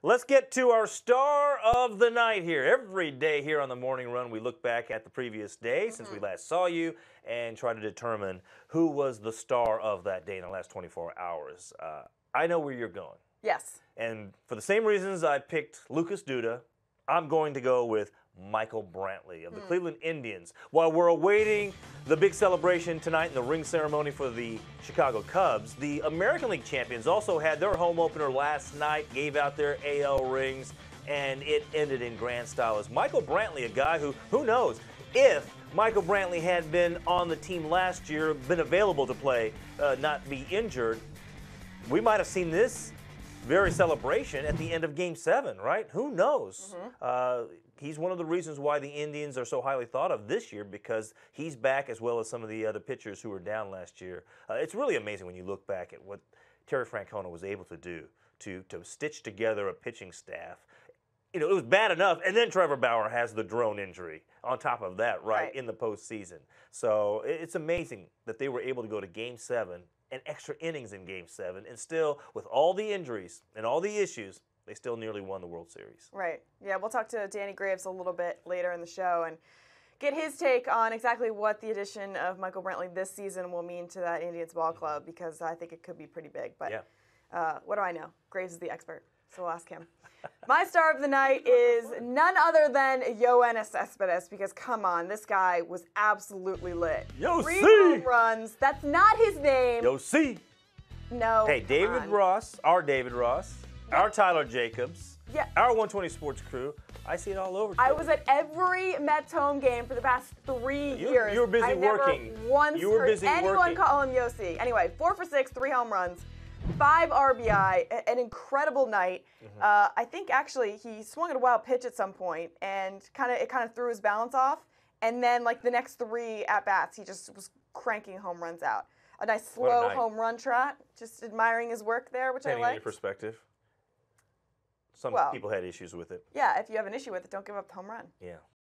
Let's get to our star of the night here. Every day here on the Morning Run, we look back at the previous day since we last saw you and try to determine who was the star of that day in the last 24 hours. I know where you're going. Yes. And for the same reasons I picked Lucas Duda, I'm going to go with Michael Brantley of the Cleveland Indians. While we're awaiting the big celebration tonight in the ring ceremony for the Chicago Cubs, the American League champions also had their home opener last night, gave out their AL rings, and it ended in grand style as Michael Brantley, a guy who knows, if Michael Brantley had been on the team last year, been available to play, not be injured, we might have seen this very celebration at the end of Game 7, right? Who knows? He's one of the reasons why the Indians are so highly thought of this year, because he's back as well as some of the other pitchers who were down last year. It's really amazing when you look back at what Terry Francona was able to do to stitch together a pitching staff. You know, it was bad enough, and then Trevor Bauer has the drone injury on top of that, right, in the postseason. So it's amazing that they were able to go to Game 7 and extra innings in Game 7, and still, with all the injuries and all the issues, they still nearly won the World Series. Right. Yeah, we'll talk to Danny Graves a little bit later in the show and get his take on exactly what the addition of Michael Brantley this season will mean to that Indians ball club, because I think it could be pretty big. But what do I know? Graves is the expert, so we'll ask him. My star of the night is none other than Yoenis Cespedes, because come on, this guy was absolutely lit. 3 home runs. That's not his name. No. Hey, David Ross, our Tyler Jacobs, our 120 Sports crew. I see it all over. I was at every Mets home game for the past 3 years. You were busy working. Never once heard anyone call him Yossi. Anyway, 4 for 6, 3 home runs, 5 RBI, an incredible night. I think actually he swung at a wild pitch at some point, and it kind of threw his balance off. And then like the next 3 at bats, he just was cranking home runs out. A nice slow home run trot. Just admiring his work there, which I like. Your perspective. Some people had issues with it. Yeah, if you have an issue with it, don't give up the home run. Yeah.